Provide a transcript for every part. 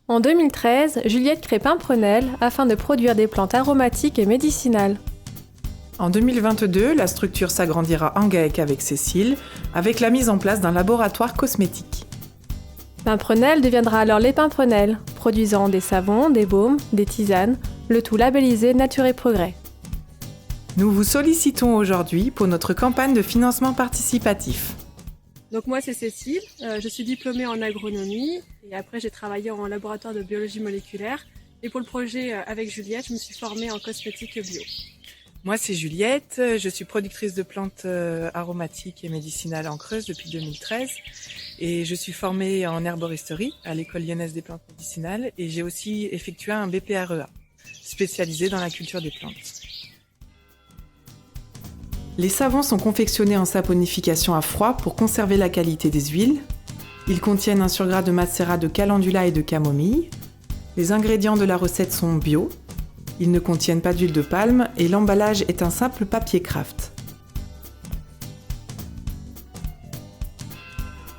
En 2013, Juliette crée Pimprenelle afin de produire des plantes aromatiques et médicinales. En 2022, la structure s'agrandira en GAEC avec Cécile, avec la mise en place d'un laboratoire cosmétique. Pimprenelle deviendra alors les Pimprenelles, produisant des savons, des baumes, des tisanes, le tout labellisé Nature et Progrès. Nous vous sollicitons aujourd'hui pour notre campagne de financement participatif. Donc moi c'est Cécile, je suis diplômée en agronomie et après j'ai travaillé en laboratoire de biologie moléculaire et pour le projet avec Juliette, je me suis formée en cosmétique bio. Moi c'est Juliette, je suis productrice de plantes aromatiques et médicinales en Creuse depuis 2013 et je suis formée en herboristerie à l'école lyonnaise des plantes médicinales et j'ai aussi effectué un BPREA, spécialisé dans la culture des plantes. Les savons sont confectionnés en saponification à froid pour conserver la qualité des huiles. Ils contiennent un surgras de macérat de calendula et de camomille. Les ingrédients de la recette sont bio. Ils ne contiennent pas d'huile de palme et l'emballage est un simple papier craft.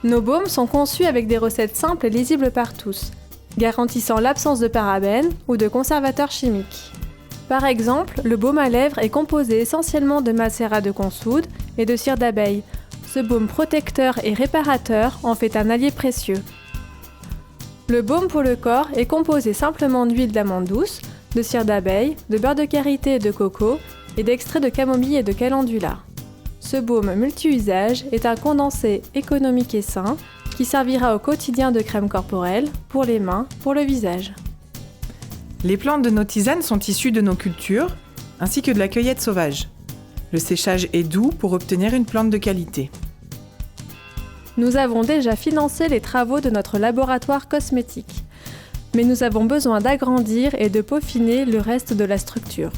Nos baumes sont conçus avec des recettes simples et lisibles par tous, garantissant l'absence de parabènes ou de conservateurs chimiques. Par exemple, le baume à lèvres est composé essentiellement de macérat de consoude et de cire d'abeille. Ce baume protecteur et réparateur en fait un allié précieux. Le baume pour le corps est composé simplement d'huile d'amande douce, de cire d'abeille, de beurre de karité et de coco et d'extrait de camomille et de calendula. Ce baume multi-usage est un condensé économique et sain qui servira au quotidien de crème corporelle, pour les mains, pour le visage. Les plantes de nos tisanes sont issues de nos cultures, ainsi que de la cueillette sauvage. Le séchage est doux pour obtenir une plante de qualité. Nous avons déjà financé les travaux de notre laboratoire cosmétique, mais nous avons besoin d'agrandir et de peaufiner le reste de la structure.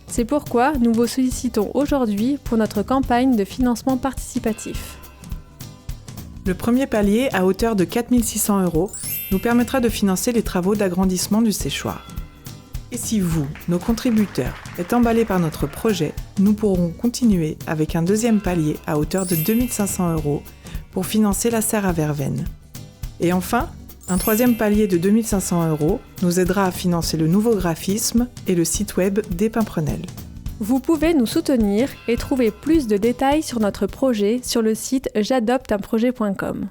C'est pourquoi nous vous sollicitons aujourd'hui pour notre campagne de financement participatif. Le premier palier, à hauteur de 4 600 €, nous permettra de financer les travaux d'agrandissement du séchoir. Et si vous, nos contributeurs, êtes emballés par notre projet, nous pourrons continuer avec un deuxième palier à hauteur de 2 500 € pour financer la serre à verveine. Et enfin, un troisième palier de 2 500 € nous aidera à financer le nouveau graphisme et le site web des Pimprenelles. Vous pouvez nous soutenir et trouver plus de détails sur notre projet sur le site j'adopteunprojet.com.